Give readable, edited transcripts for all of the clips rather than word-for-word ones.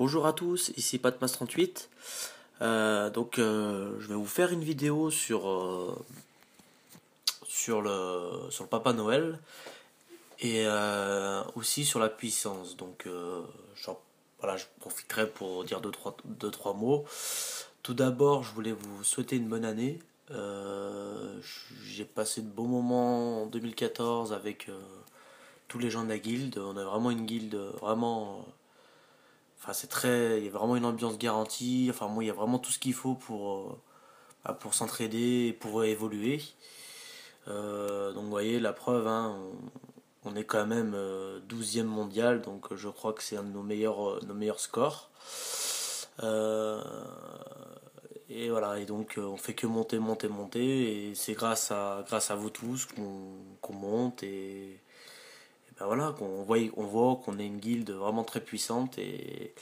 Bonjour à tous, ici Patmas38. Je vais vous faire une vidéo sur le Papa Noël et aussi sur la puissance. Voilà, je profiterai pour dire deux, trois mots. Tout d'abord, je voulais vous souhaiter une bonne année. J'ai passé de bons moments en 2014 avec tous les gens de la guilde. On a vraiment une guilde vraiment. Enfin, il y a vraiment une ambiance garantie. Enfin, moi, il y a vraiment tout ce qu'il faut pour s'entraider et pour évoluer. Donc, vous voyez, la preuve, hein, on est quand même 12e mondial, donc je crois que c'est un de nos meilleurs scores. Euh, et voilà, et donc on fait que monter, monter, monter, et c'est grâce à vous tous qu'on monte, et ben voilà, on voit qu'on est une guilde vraiment très puissante, et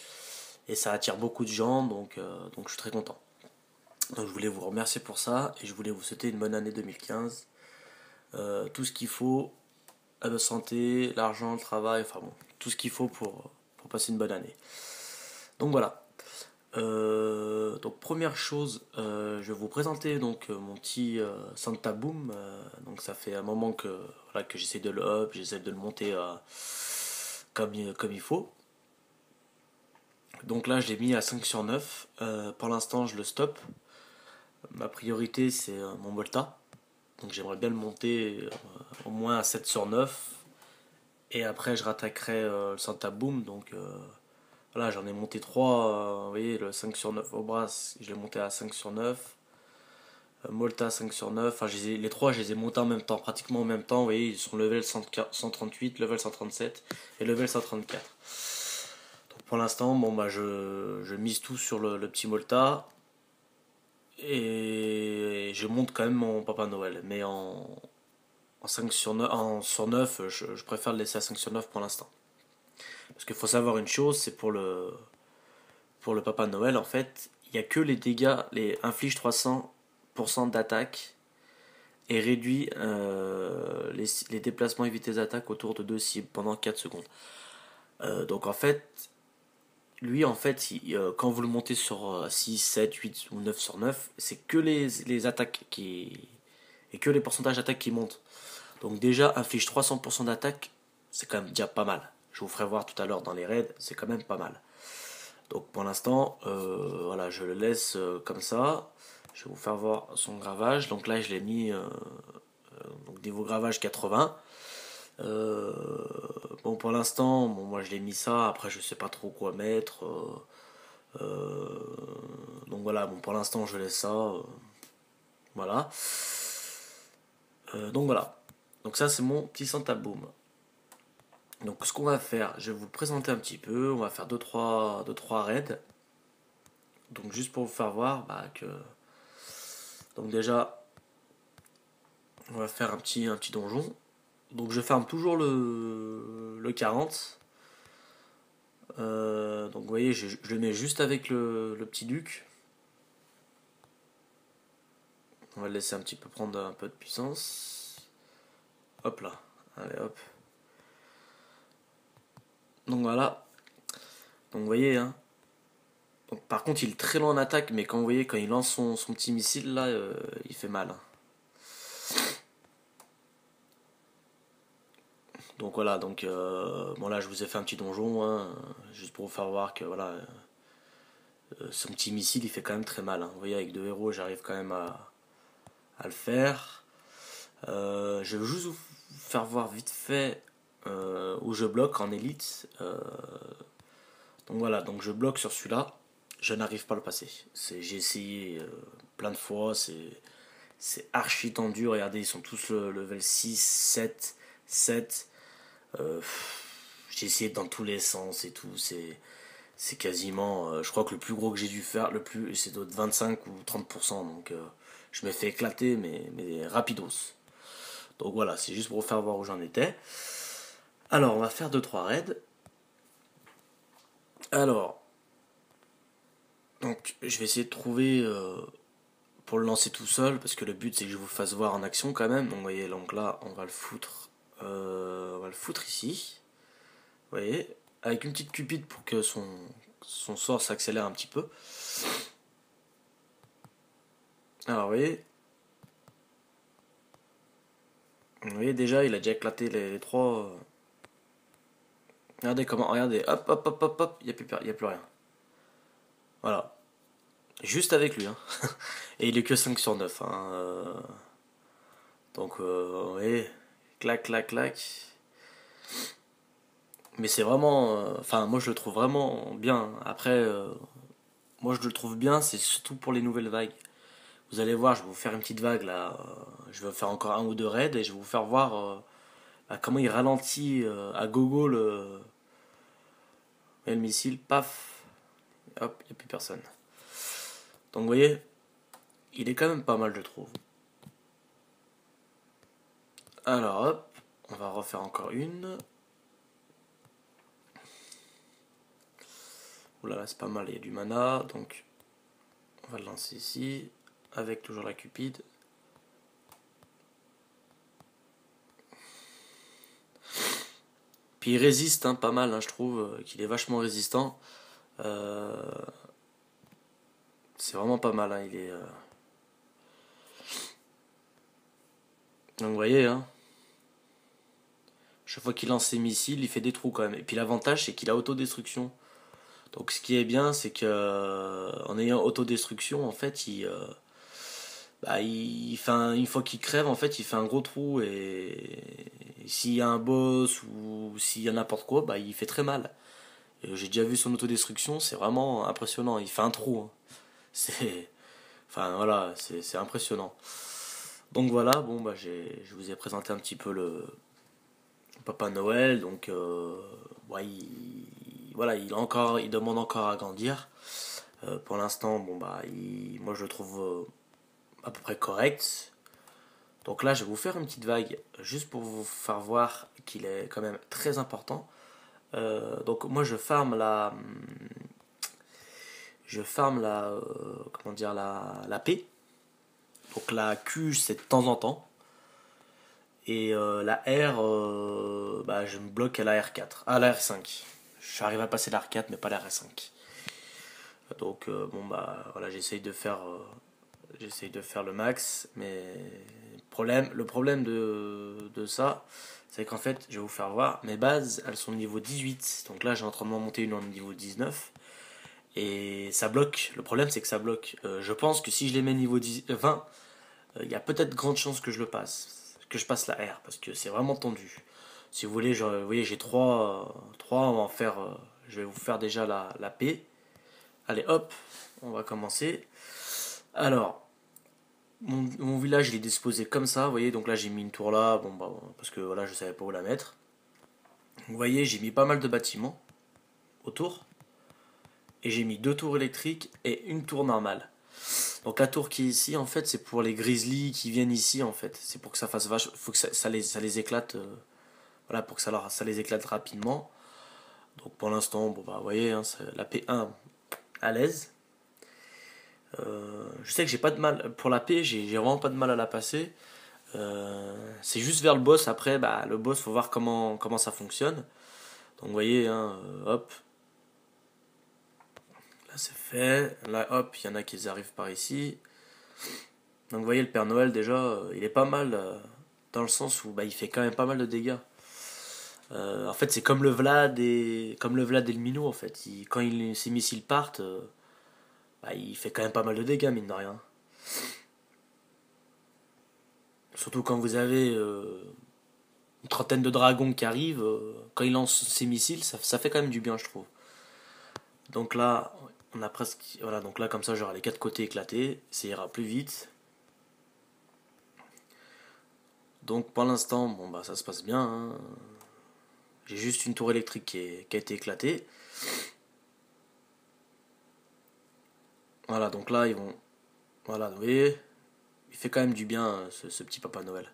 ça attire beaucoup de gens, donc je suis très content. Donc je voulais vous remercier pour ça et je voulais vous souhaiter une bonne année 2015. Tout ce qu'il faut, la santé, l'argent, le travail, enfin bon, tout ce qu'il faut pour passer une bonne année. Donc voilà. Donc première chose, je vais vous présenter mon petit Santa Boom. Donc ça fait un moment que j'essaie de le up, j'essaie de le monter comme il faut. Donc là, je l'ai mis à 5 sur 9. Pour l'instant, je le stoppe. Ma priorité, c'est mon Volta. Donc j'aimerais bien le monter au moins à 7 sur 9. Et après, je rattaquerai le Santa Boom. Donc voilà, j'en ai monté 3. Vous voyez, le 5 sur 9 au bras, je l'ai monté à 5 sur 9. Molta 5 sur 9. Enfin, les 3, je les ai montés en même temps, pratiquement en même temps. Vous voyez, ils sont level 138, level 137 et level 134. Pour l'instant, bon, bah, je mise tout sur le petit Molta et je monte quand même mon Papa Noël. Mais en 5 sur 9, sur 9 je préfère le laisser à 5 sur 9 pour l'instant. Parce qu'il faut savoir une chose, c'est pour le Papa Noël, en fait, il n'y a que les dégâts, les inflige 300% d'attaque et réduit les déplacements évités d'attaque autour de 2 cibles pendant 4 secondes. Donc en fait, lui, en fait, quand vous le montez sur 6, 7, 8 ou 9 sur 9, c'est que les attaques et que les pourcentages d'attaque qui montent. Donc déjà, inflige 300% d'attaque, c'est quand même déjà pas mal. Je vous ferai voir tout à l'heure dans les raids, c'est quand même pas mal. Donc pour l'instant, voilà, je le laisse comme ça. Je vais vous faire voir son gravage. Donc là, je l'ai mis donc niveau gravage 80. Euh, bon, pour l'instant, bon, moi je l'ai mis ça. Après, je sais pas trop quoi mettre. Donc voilà, bon, pour l'instant, je laisse ça. Voilà. Donc voilà. Donc ça, c'est mon petit Santa Boom. Donc ce qu'on va faire, je vais vous le présenter un petit peu. On va faire 2-3 raids. Donc juste pour vous faire voir que. Donc déjà, on va faire un petit donjon. Donc je ferme toujours le 40. Donc vous voyez, je le mets juste avec le petit duc. On va le laisser un petit peu prendre un peu de puissance. Hop là. Allez hop. Donc voilà. Donc vous voyez, hein. Donc, par contre, il est très loin en attaque, mais quand vous voyez, quand il lance son petit missile là, il fait mal, hein. Donc voilà, bon là je vous ai fait un petit donjon, hein, juste pour vous faire voir que voilà, son petit missile il fait quand même très mal, hein. Vous voyez, avec 2 héros j'arrive quand même à le faire. Je vais juste vous faire voir vite fait où je bloque en élite. Donc voilà, donc je bloque sur celui-là, je n'arrive pas à le passer. J'ai essayé plein de fois, c'est archi tendu. Regardez, ils sont tous level 6, 7, 7. Euh, j'ai essayé dans tous les sens et tout. C'est quasiment. Je crois que le plus gros que j'ai dû faire, c'est de 25 ou 30%. Donc je me fais éclater, mais rapidos. Donc voilà, c'est juste pour vous faire voir où j'en étais. Alors, on va faire 2-3 raids. Alors, donc je vais essayer de trouver pour le lancer tout seul, parce que le but c'est que je vous fasse voir en action quand même. Donc vous voyez, donc là on va le foutre ici. Vous voyez, avec une petite cupide pour que son sort s'accélère un petit peu. Alors vous voyez déjà, il a déjà éclaté les trois. Regardez comment, regardez, hop, hop, hop, hop, hop, il y a plus rien. Voilà, juste avec lui. Hein. Et il est que 5 sur 9. Hein. Donc, vous voyez, clac, clac, clac. Mais c'est vraiment. Enfin, moi je le trouve vraiment bien. Après, moi je le trouve bien, c'est surtout pour les nouvelles vagues. Vous allez voir, je vais vous faire une petite vague là. Je vais faire encore un ou deux raids et je vais vous faire voir comment il ralentit à gogo le missile. Paf, hop, il n'y a plus personne. Donc vous voyez, il est quand même pas mal, je trouve. Alors hop, on va refaire encore une. Oula, là c'est pas mal, il y a du mana, donc on va le lancer ici, avec toujours la cupide. Puis il résiste hein, pas mal, hein, je trouve qu'il est vachement résistant. C'est vraiment pas mal, hein, il est. Donc vous voyez, hein, chaque fois qu'il lance ses missiles, il fait des trous quand même. Et puis l'avantage, c'est qu'il a autodestruction. Donc ce qui est bien, c'est que en ayant autodestruction, en fait, il fait une fois qu'il crève, en fait, il fait un gros trou et s'il y a un boss ou s'il y a n'importe quoi, bah il fait très mal. J'ai déjà vu son autodestruction, c'est vraiment impressionnant. Il fait un trou. Hein. C'est, enfin voilà, c'est impressionnant. Donc voilà, bon bah je vous ai présenté un petit peu le Papa Noël. Donc ouais, voilà, il demande encore à grandir. Pour l'instant, bon bah, moi je le trouve à peu près correct. Donc là, je vais vous faire une petite vague, juste pour vous faire voir qu'il est quand même très important. Donc moi, je farme la, comment dire, la P. Donc la Q, c'est de temps en temps. Et la R, bah, je me bloque à la R4, à la R5. J'arrive à passer la R4, mais pas la R5. Donc bon bah voilà, j'essaye de faire le max, mais le problème de ça, c'est qu'en fait, je vais vous faire voir, mes bases, elles sont au niveau 18, donc là j'ai en train de m'en monter une au niveau 19, et ça bloque, le problème c'est que ça bloque. Je pense que si je les mets niveau 20, il y a peut-être grande chance que je passe la R, parce que c'est vraiment tendu. Si vous voulez, vous voyez, j'ai 3 on va en faire, je vais vous faire déjà la P. Allez hop, on va commencer. Alors, mon village il est disposé comme ça, vous voyez, donc là j'ai mis une tour là, bon bah parce que voilà je savais pas où la mettre. Vous voyez, j'ai mis pas mal de bâtiments autour, et j'ai mis 2 tours électriques et une tour normale. Donc la tour qui est ici en fait c'est pour les grizzlies qui viennent ici en fait, c'est pour que ça fasse vache, faut que ça les éclate, voilà pour que ça les éclate rapidement. Donc pour l'instant, bon bah vous voyez, hein, la P1 à l'aise. Je sais que j'ai pas de mal pour la paix, j'ai vraiment pas de mal à la passer. C'est juste vers le boss après, bah le boss faut voir comment ça fonctionne. Donc vous voyez, hein, hop, là c'est fait. Là hop, il y en a qui arrivent par ici. Donc vous voyez le Père Noël déjà, il est pas mal dans le sens où bah, il fait quand même pas mal de dégâts. En fait c'est comme le Vlad et le Minou en fait. Quand ses missiles partent, bah, il fait quand même pas mal de dégâts mine de rien. Surtout quand vous avez une trentaine de dragons qui arrivent, quand il lance ses missiles, ça fait quand même du bien, je trouve. Donc là, on a presque. Voilà, donc là, comme ça, j'aurai les 4 côtés éclatés, ça ira plus vite. Donc pour l'instant, bon bah ça se passe bien. Hein. J'ai juste une tour électrique qui a été éclatée. Voilà, donc là, ils vont. Voilà, vous voyez, il fait quand même du bien, ce petit Papa Noël.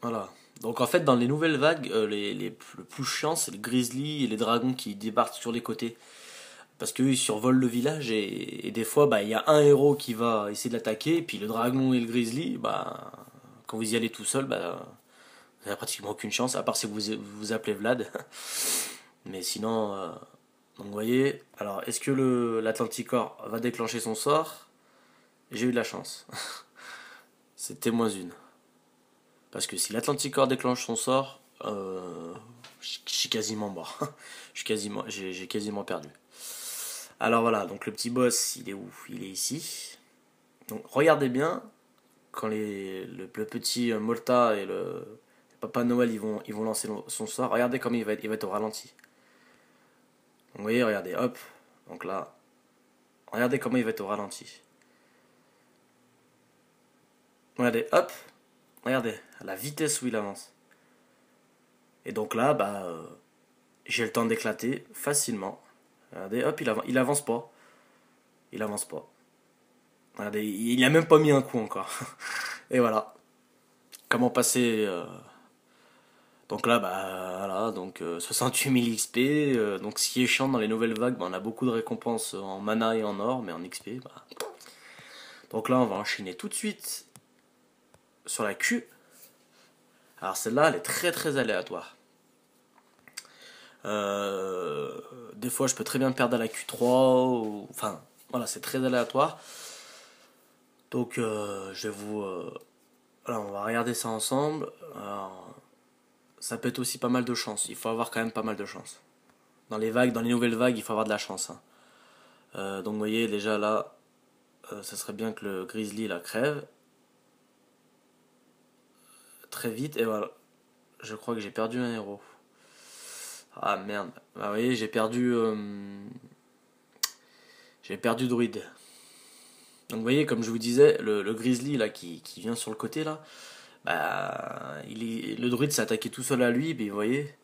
Voilà. Donc en fait, dans les nouvelles vagues, le plus chiant, c'est le grizzly et les dragons qui débarquent sur les côtés. Parce qu'eux, ils survolent le village et des fois, bah, il y a un héros qui va essayer de l'attaquer, et puis le dragon et le grizzly, bah, quand vous y allez tout seul, bah, vous n'avez pratiquement aucune chance, à part si vous vous appelez Vlad. Mais sinon, donc vous voyez, alors est-ce que l'Atlanticor va déclencher son sort? J'ai eu de la chance. C'était moins une. Parce que si l'Atlanticor déclenche son sort, je suis quasiment mort. J'ai quasiment perdu. Alors voilà, donc le petit boss, il est où? Il est ici. Donc regardez bien, quand le petit Molta et le Papa Noël ils vont lancer son sort, regardez comme il va être au ralenti. Donc vous voyez, regardez, hop. Donc là, regardez comment il va être au ralenti. Regardez, hop. Regardez, à la vitesse où il avance. Et donc là, bah, j'ai le temps d'éclater facilement. Regardez, hop, il avance pas. Il avance pas. Regardez, il a même pas mis un coup encore. Et voilà. Comment passer donc là, bah voilà, donc 68 000 XP. Donc ce qui est chiant dans les nouvelles vagues, bah, on a beaucoup de récompenses en mana et en or, mais en XP, bah. Donc là, on va enchaîner tout de suite sur la Q. Alors celle-là, elle est très très aléatoire. Des fois, je peux très bien perdre à la Q3, enfin, voilà, c'est très aléatoire. Donc, je vais vous. Voilà, on va regarder ça ensemble. Alors, ça peut être aussi pas mal de chance. Il faut avoir quand même pas mal de chance. Dans les vagues, dans les nouvelles vagues, il faut avoir de la chance, hein. Donc, vous voyez, déjà là, ça serait bien que le Grizzly la crève. Très vite, et voilà. Je crois que j'ai perdu un héros. Ah merde. Bah, vous voyez, j'ai perdu Druide. Donc vous voyez, comme je vous disais, le Grizzly là qui vient sur le côté là, bah le druide s'est attaqué tout seul à lui, mais vous voyez,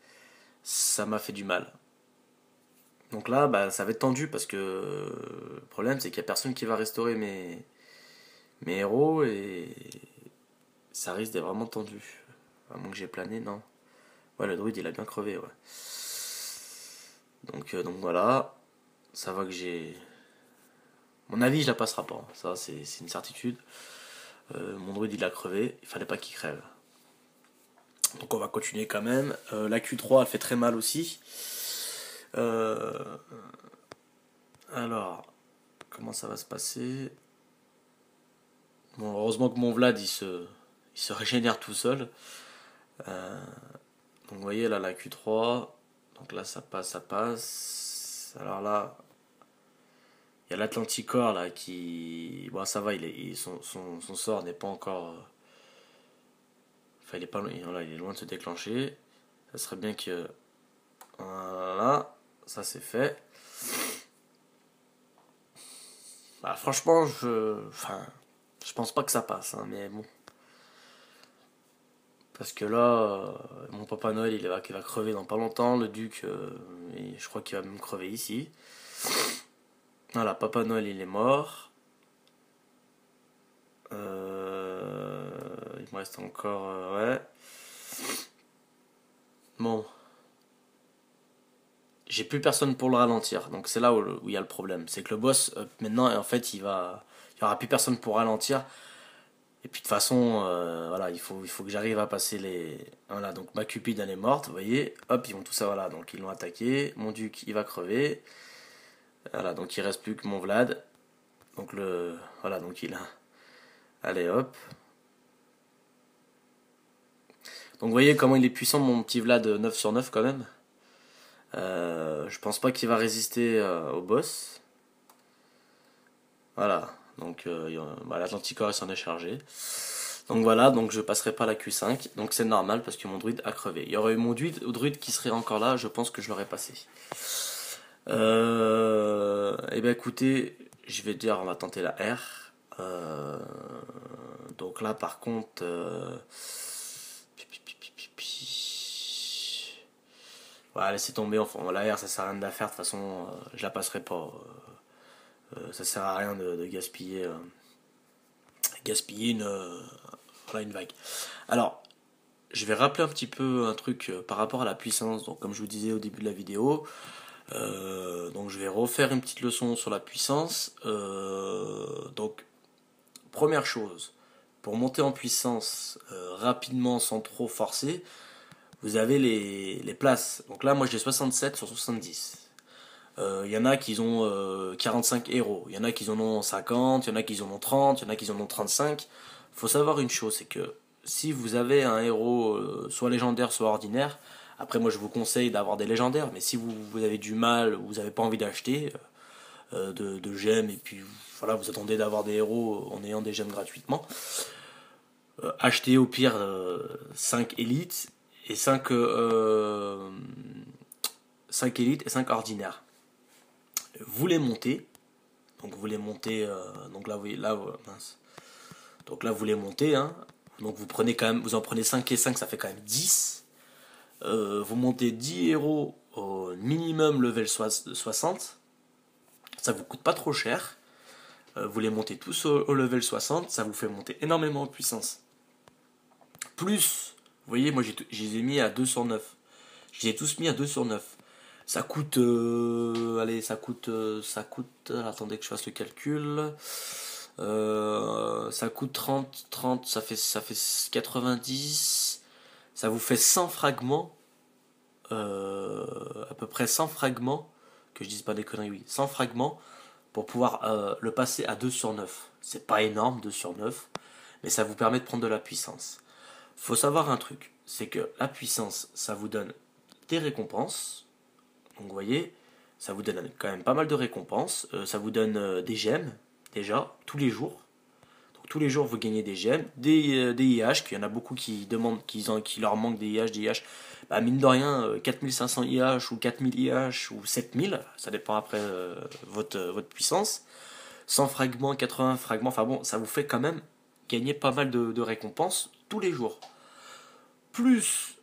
ça m'a fait du mal. Donc là, bah ça va être tendu parce que le problème c'est qu'il y a personne qui va restaurer mes héros et ça risque d'être vraiment tendu. À moins que j'ai plané, non. Ouais, le druide il a bien crevé, ouais. Donc voilà, ça va que j'ai. Mon avis, je la passera pas, hein. Ça c'est une certitude. Mon druide il a crevé, il fallait pas qu'il crève. Donc on va continuer quand même. La Q3 elle fait très mal aussi. Euh, alors, comment ça va se passer? Bon, heureusement que mon Vlad il se régénère tout seul. Euh, donc vous voyez là la Q3. Donc là ça passe, ça passe. Alors là, il y a l'Atlanticor là qui. Bon ça va, son sort n'est pas encore. Enfin il est pas là, il est loin de se déclencher. Ça serait bien que. Voilà, ça c'est fait. Bah, franchement, je pense pas que ça passe, hein, mais bon. Parce que là, mon Papa Noël, il va crever dans pas longtemps. Le Duc, je crois qu'il va même crever ici. Voilà, Papa Noël, il est mort. Il me reste encore, ouais. Bon, j'ai plus personne pour le ralentir. Donc c'est là où il y a le problème. C'est que le boss, maintenant, en fait, il y aura plus personne pour ralentir. Et puis de toute façon, voilà, il faut que j'arrive à passer les. Voilà, donc ma Cupide elle est morte, vous voyez. Hop, ils vont tout ça, voilà, donc ils l'ont attaqué. Mon Duc il va crever. Voilà, donc il reste plus que mon Vlad. Donc voilà, donc il a. Allez hop. Donc vous voyez comment il est puissant mon petit Vlad 9 sur 9 quand même. Je pense pas qu'il va résister au boss. Voilà, donc bah, l'Atlanticor il s'en est chargé. Donc voilà, donc je passerai pas la Q5, donc c'est normal parce que mon druide a crevé. Il y aurait eu mon druide qui serait encore là, je pense que je l'aurais passé. Et ben écoutez, je vais dire on va tenter la R. Donc là par contre, voilà, laissez tomber, enfin la R ça sert à rien de la faire, de toute façon je la passerai pas. Ça sert à rien de gaspiller voilà, une vague. Alors, je vais rappeler un petit peu un truc par rapport à la puissance. Donc, comme je vous disais au début de la vidéo, donc je vais refaire une petite leçon sur la puissance. Donc, première chose, pour monter en puissance rapidement sans trop forcer, vous avez les places. Donc là, moi j'ai 67 sur 70. Il y en a qui ont 45 héros, il y en a qui en ont 50, il y en a qui en ont 30, il y en a qui en ont 35. Faut savoir une chose, c'est que si vous avez un héros soit légendaire, soit ordinaire, après moi je vous conseille d'avoir des légendaires, mais si vous avez du mal, ou vous n'avez pas envie d'acheter de gemmes, et puis voilà, vous attendez d'avoir des héros en ayant des gemmes gratuitement, achetez au pire 5 élites et 5 élites et 5 ordinaires. Vous les montez, donc vous les montez, donc là vous voyez, mince. Donc là vous les montez, hein. Donc vous prenez quand même, vous en prenez 5 et 5, ça fait quand même 10. Vous montez 10 héros au minimum level 60, ça vous coûte pas trop cher. Vous les montez tous au level 60, ça vous fait monter énormément en puissance. Plus, vous voyez, moi je les ai mis à 2 sur 9. Je les ai tous mis à 2 sur 9. Ça coûte, allez, attendez que je fasse le calcul. Ça coûte 30, ça fait 90. Ça vous fait 100 fragments. À peu près 100 fragments. Que je dise pas des conneries, oui. 100 fragments pour pouvoir le passer à 2 sur 9. C'est pas énorme, 2 sur 9. Mais ça vous permet de prendre de la puissance. Faut savoir un truc. C'est que la puissance, ça vous donne des récompenses. Donc vous voyez, ça vous donne quand même pas mal de récompenses. Ça vous donne des gemmes, déjà, tous les jours. Donc tous les jours, vous gagnez des gemmes, des IH, qu'il y en a beaucoup qui demandent, qui leur manque des IH, bah, mine de rien, 4500 IH ou 4000 IH ou 7000, ça dépend après votre puissance. 100 fragments, 80 fragments, enfin bon, ça vous fait quand même gagner pas mal de récompenses tous les jours. Plus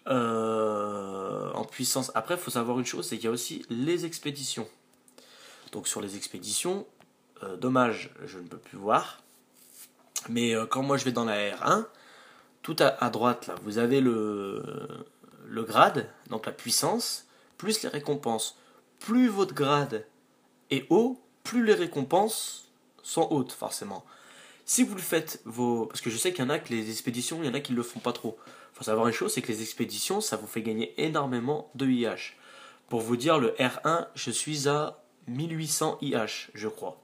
en puissance. Après, il faut savoir une chose, c'est qu'il y a aussi les expéditions. Donc sur les expéditions, dommage, je ne peux plus voir. Mais quand moi je vais dans la R1, tout à droite, là, vous avez le grade, donc la puissance, plus les récompenses. Plus votre grade est haut, plus les récompenses sont hautes, forcément. Si vous le faites, parce que je sais qu'il y en a que les expéditions, il y en a qui ne le font pas trop. Il faut savoir une chose, c'est que les expéditions, ça vous fait gagner énormément de IH. Pour vous dire, le R1, je suis à 1800 IH, je crois.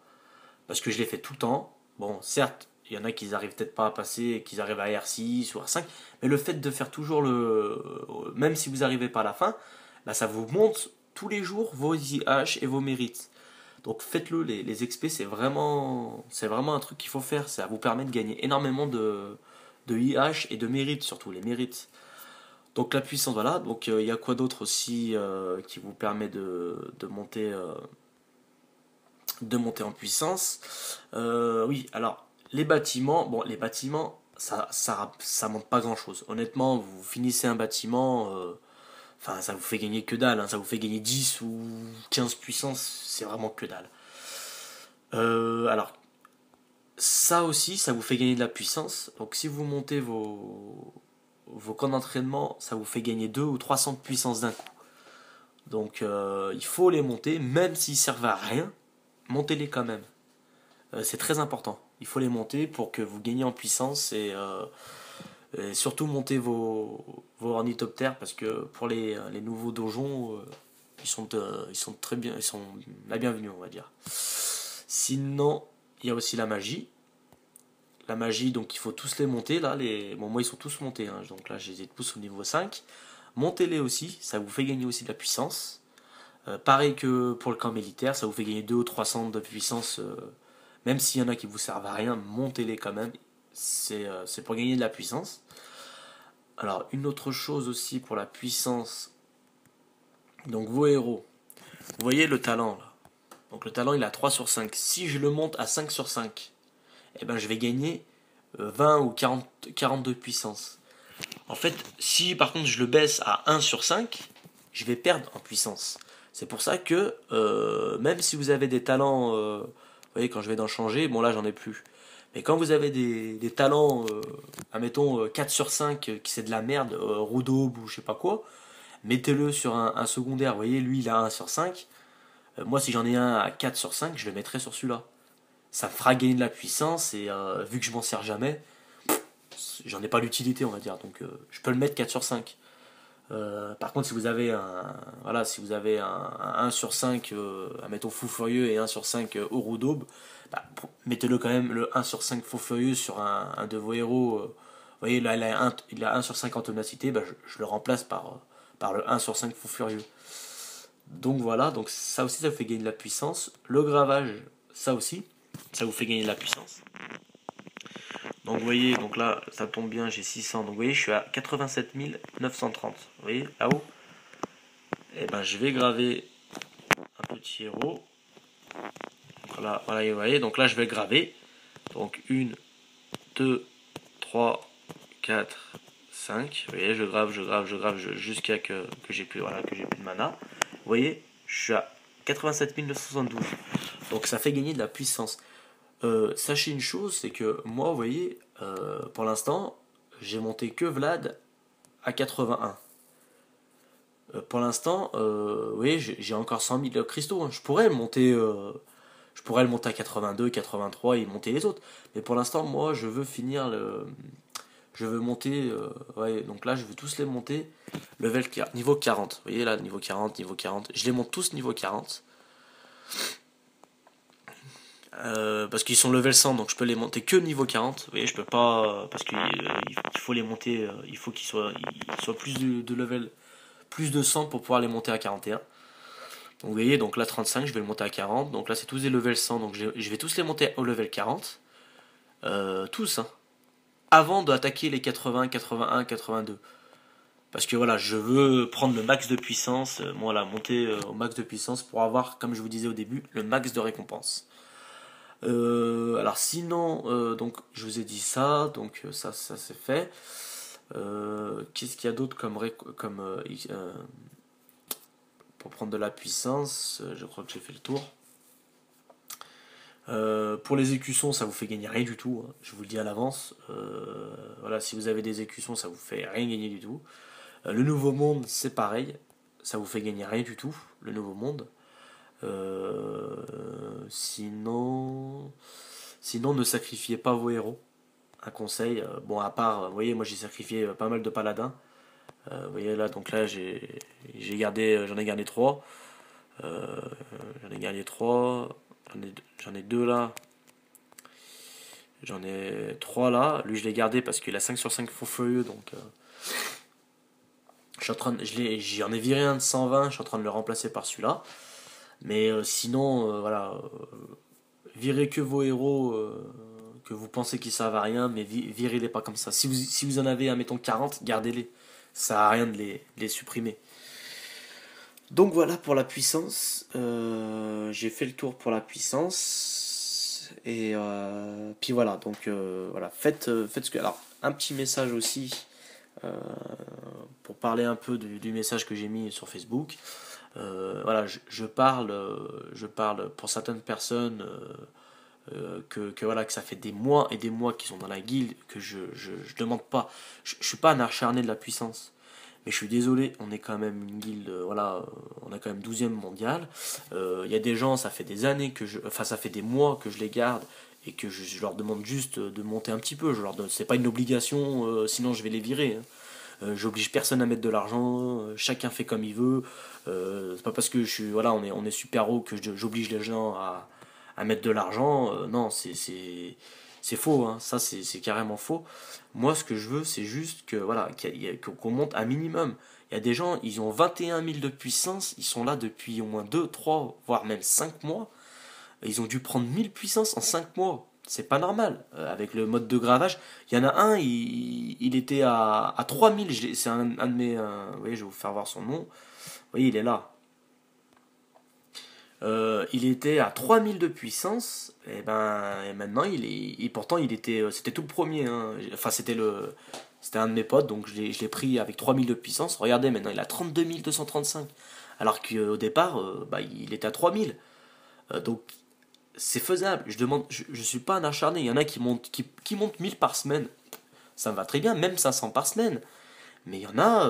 Parce que je l'ai fait tout le temps. Bon, certes, il y en a qui n'arrivent peut-être pas à passer, qui arrivent à R6 ou R5, mais le fait de faire toujours même si vous n'arrivez pas à la fin, bah, ça vous monte tous les jours vos IH et vos mérites. Donc faites-le, les XP, c'est vraiment un truc qu'il faut faire. Ça vous permet de gagner énormément de IH et de mérites, surtout les mérites. Donc la puissance, voilà. Donc il y a quoi d'autre aussi qui vous permet de monter en puissance. Oui, alors les bâtiments, ça monte pas grand chose. Honnêtement, vous finissez un bâtiment, enfin ça vous fait gagner que dalle, hein. Ça vous fait gagner 10 ou 15 puissance, c'est vraiment que dalle. Alors ça aussi, ça vous fait gagner de la puissance. Donc si vous montez vos camps d'entraînement, ça vous fait gagner 2 ou 300 de puissance d'un coup. Donc il faut les monter, même s'ils servent à rien, montez-les quand même. C'est très important. Il faut les monter pour que vous gagniez en puissance et surtout monter vos ornithoptères parce que pour les nouveaux donjons, ils sont très bien, ils sont la bienvenue, on va dire. Sinon, il y a aussi la magie. La magie, donc il faut tous les monter là. Bon, moi ils sont tous montés, hein, donc là je les ai tous au niveau 5. Montez-les aussi, ça vous fait gagner aussi de la puissance. Pareil que pour le camp militaire, ça vous fait gagner 2 ou 300 de puissance. Même s'il y en a qui vous servent à rien, montez-les quand même. C'est pour gagner de la puissance. Alors, une autre chose aussi pour la puissance. Donc, vos héros. Vous voyez le talent là. Donc, le talent il a 3 sur 5. Si je le monte à 5 sur 5, eh ben, je vais gagner 20 ou 42 puissance. En fait, si par contre je le baisse à 1 sur 5, je vais perdre en puissance. C'est pour ça que même si vous avez des talents, vous voyez quand je vais dans changer, bon là j'en ai plus. Mais quand vous avez des talents, admettons 4 sur 5 qui c'est de la merde, roue d'aube ou je sais pas quoi, mettez-le sur un secondaire, vous voyez lui il a 1 sur 5. Moi si j'en ai un à 4 sur 5, je le mettrai sur celui-là. Ça fera gagner de la puissance et vu que je m'en sers jamais, j'en ai pas l'utilité on va dire. Donc je peux le mettre 4 sur 5. Par contre, si vous avez voilà, si vous avez un 1 sur 5, admettons fou furieux et 1 sur 5 au d'aube, bah, mettez-le quand même le 1 sur 5 fou furieux sur un de vos héros. Vous voyez, là, il a 1 sur 5 en ténacité, bah, je le remplace par le 1 sur 5 fou furieux. Donc voilà, donc ça aussi, ça vous fait gagner de la puissance. Le gravage, ça aussi, ça vous fait gagner de la puissance. Donc vous voyez, donc là, ça tombe bien, j'ai 600. Donc vous voyez, je suis à 87 930. Vous voyez, là-haut. Et ben, je vais graver un petit héros. Voilà, voilà, vous voyez, donc là, je vais graver. Donc 1, 2, 3, 4, 5. Vous voyez, je grave jusqu'à que j'ai plus, voilà, que j'ai plus de mana. Vous voyez, je suis à 87 972. Donc ça fait gagner de la puissance. Sachez une chose, c'est que moi, vous voyez, pour l'instant, j'ai monté que Vlad à 81. Pour l'instant, vous voyez, j'ai encore 100 000 cristaux. Hein. Je pourrais le monter à 82, 83 et monter les autres. Mais pour l'instant, moi, je veux finir je veux monter. Ouais, donc là, je veux tous les monter niveau 40. Vous voyez là, niveau 40, niveau 40. Je les monte tous niveau 40. Parce qu'ils sont level 100, donc je peux les monter que niveau 40. Vous voyez, je peux pas. Parce qu'il faut les monter. Il faut qu'ils soient plus de level. Plus de 100 pour pouvoir les monter à 41. Donc vous voyez, donc là 35, je vais le monter à 40. Donc là, c'est tous des level 100, donc je vais tous les monter au level 40. Tous, hein. Avant d'attaquer les 80, 81, 82. Parce que voilà, je veux prendre le max de puissance. Voilà, monter au max de puissance pour avoir, comme je vous disais au début, le max de récompense. Alors sinon, donc je vous ai dit ça, donc ça c'est fait. Qu'est-ce qu'il y a d'autre pour prendre de la puissance? Je crois que j'ai fait le tour. Pour les écussons, ça vous fait gagner rien du tout, hein, je vous le dis à l'avance. Voilà, si vous avez des écussons, ça vous fait rien gagner du tout. Le nouveau monde, c'est pareil, ça vous fait gagner rien du tout, le nouveau monde. Sinon, ne sacrifiez pas vos héros. Un conseil, bon, à part, vous voyez, moi j'ai sacrifié pas mal de paladins. Vous voyez là, donc là j'en ai gardé 3. J'en ai gardé 3. J'en ai 2 là. J'en ai 3 là. Lui, je l'ai gardé parce qu'il a 5 sur 5 faux furieux. Donc, j'en ai viré un de 120. Je suis en train de le remplacer par celui-là. Mais sinon, voilà. Virez que vos héros que vous pensez qu'ils servent à rien. Mais virez-les pas comme ça. Si vous en avez, admettons, 40, gardez-les. Ça sert à rien de les supprimer. Donc voilà pour la puissance. J'ai fait le tour pour la puissance. Et puis voilà, donc voilà, faites ce que. Alors, un petit message aussi euh, pour parler un peu du message que j'ai mis sur Facebook. Voilà, je parle pour certaines personnes voilà, que ça fait des mois et des mois qu'ils sont dans la guilde, que je demande pas. Je suis pas un acharné de la puissance. Mais je suis désolé, on est quand même une guilde, voilà, on a quand même 12e mondial. Il y a des gens, ça fait des années enfin ça fait des mois que je les garde et que je leur demande juste de monter un petit peu. C'est pas une obligation, sinon je vais les virer. Hein. J'oblige personne à mettre de l'argent, chacun fait comme il veut. C'est pas parce que voilà, on est super haut que j'oblige les gens à mettre de l'argent. Non, c'est faux, hein. Ça c'est carrément faux. Moi, ce que je veux, c'est juste que voilà, qu'on monte un minimum. Il y a des gens, ils ont 21 000 de puissance, ils sont là depuis au moins 2 3 voire même 5 mois. Ils ont dû prendre 1000 puissance en 5 mois. C'est pas normal. Avec le mode de gravage, il y en a un, il était à 3000. C'est un de mes. Vous voyez, je vais vous faire voir son nom. Vous voyez, il est là. Il était à 3000 de puissance. Et maintenant, pourtant, c'était tout le premier. Hein. Enfin, c'était un de mes potes, donc je l'ai pris avec 3000 de puissance. Regardez, maintenant, il a 32 235. Alors qu'au départ, il était à 3000. Donc, c'est faisable. Je suis pas un acharné. Il y en a qui montent 1000 par semaine. Ça me va très bien, même 500 par semaine. Mais il y en a,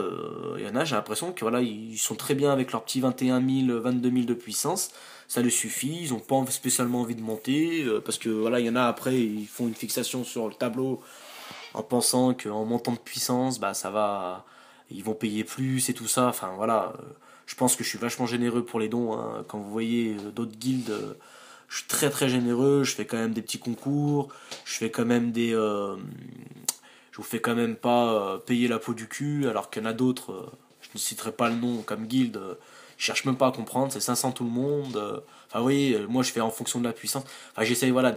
j'ai l'impression que voilà, ils sont très bien avec leurs petits 21 000, 22 000 de puissance. Ça leur suffit. Ils n'ont pas spécialement envie de monter parce que voilà, il y en a après, ils font une fixation sur le tableau en pensant qu'en montant de puissance, bah ils vont payer plus et tout ça. Enfin voilà, je pense que je suis vachement généreux pour les dons, hein. Quand vous voyez d'autres guildes, je suis très très généreux. Je fais quand même des petits concours, je fais quand même je vous fais quand même pas payer la peau du cul, alors qu'il y en a d'autres, je ne citerai pas le nom comme guilde, je cherche même pas à comprendre, c'est 500 tout le monde. Enfin vous voyez, moi je fais en fonction de la puissance. Enfin j'essaye voilà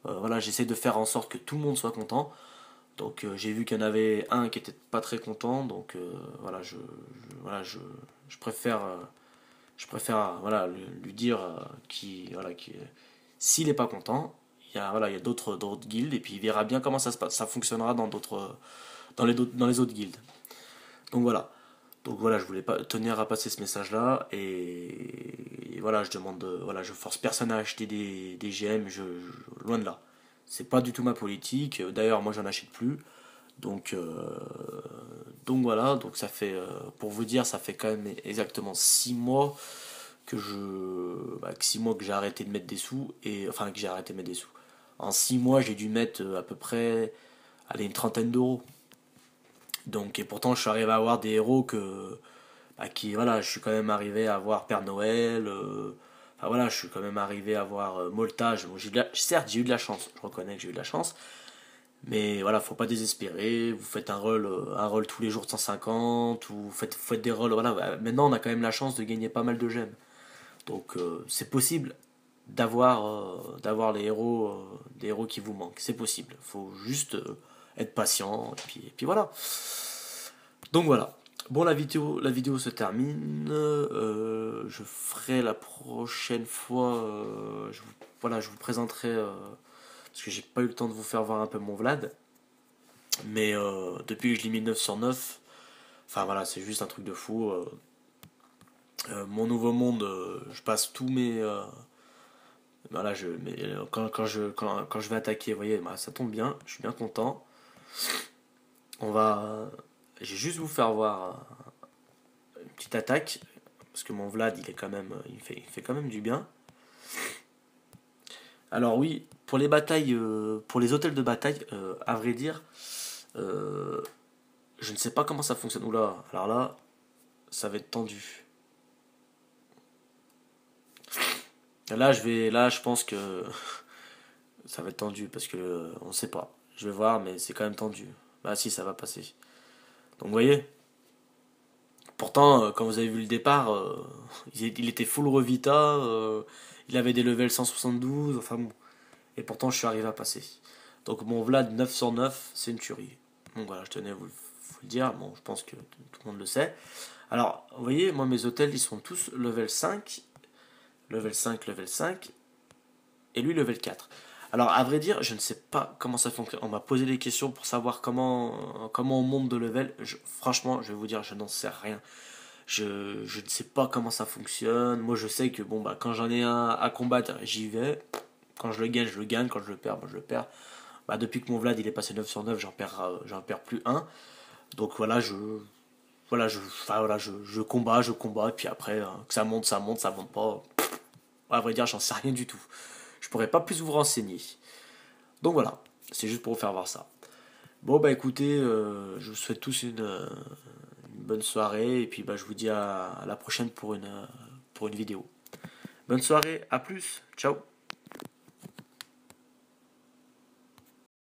voilà, j'essaie de faire en sorte que tout le monde soit content. Donc j'ai vu qu'il y en avait un qui était pas très content, donc voilà, voilà, je préfère voilà, lui dire voilà, s'il n'est pas content, voilà, il y a d'autres guildes, et puis il verra bien comment ça se passe, ça fonctionnera dans les autres guildes. Donc voilà. Donc voilà, je voulais pas tenir à passer ce message-là, et voilà, voilà, je force personne à acheter des GM, loin de là. C'est pas du tout ma politique. D'ailleurs, moi, j'en achète plus. Donc, voilà, donc ça fait, pour vous dire, ça fait quand même exactement 6 mois que 6 mois que j'ai arrêté de mettre des sous, et enfin que j'ai arrêté de mettre des sous. En 6 mois, j'ai dû mettre à peu près, allez, une trentaine d'euros. Donc, et pourtant, je suis arrivé à avoir des héros voilà, je suis quand même arrivé à avoir Père Noël. Enfin voilà, je suis quand même arrivé à avoir Moltage. Bon, certes, j'ai eu de la chance, je reconnais que j'ai eu de la chance. Mais voilà, faut pas désespérer. Vous faites un rôle tous les jours de 150, ou vous faites des rôles. Voilà, maintenant on a quand même la chance de gagner pas mal de gemmes. Donc c'est possible d'avoir des héros qui vous manquent. C'est possible. Faut juste être patient, et puis voilà. Donc voilà. Bon, la vidéo se termine. Je ferai la prochaine fois. Voilà, je vous présenterai. Parce que j'ai pas eu le temps de vous faire voir un peu mon Vlad. Mais depuis que je l'ai mis 9 sur 9, enfin voilà, c'est juste un truc de fou. Mon nouveau monde, je passe tous mes. Voilà, quand je vais attaquer, vous voyez, bah, ça tombe bien, je suis bien content. On va. Je vais juste vous faire voir une petite attaque. Parce que mon Vlad, il est quand même. Il fait quand même du bien. Alors oui, pour les batailles, pour les hôtels de bataille, à vrai dire, euh, je ne sais pas comment ça fonctionne. Oula, alors là, ça va être tendu. Là, je pense que ça va être tendu parce que on sait pas. Je vais voir, mais c'est quand même tendu. Bah si, ça va passer. Donc vous voyez. Pourtant, quand vous avez vu le départ, il était full revita, il avait des levels 172, enfin bon. Et pourtant, je suis arrivé à passer. Donc mon Vlad 9 sur 9, c'est une tuerie. Donc voilà, je tenais à vous le dire. Bon, je pense que tout le monde le sait. Alors, vous voyez, moi mes hôtels, ils sont tous level 5, level 5, level 5, et lui level 4. Alors, à vrai dire, je ne sais pas comment ça fonctionne. On m'a posé des questions pour savoir comment on monte de level. Franchement, je vais vous dire, je n'en sais rien. Je ne sais pas comment ça fonctionne. Moi, je sais que bon, bah, quand j'en ai un à combattre, j'y vais. Quand je le gagne, je le gagne. Quand je le perds, bah, je le perds. Bah, depuis que mon Vlad il est passé 9 sur 9, j'en perds plus un. Donc voilà, enfin, voilà, je combats, et puis après, que ça monte pas. À vrai dire, j'en sais rien du tout. Je pourrais pas plus vous renseigner. Donc voilà, c'est juste pour vous faire voir ça. Bon bah écoutez, je vous souhaite tous une bonne soirée, et puis bah je vous dis à la prochaine pour une vidéo. Bonne soirée, à plus, ciao.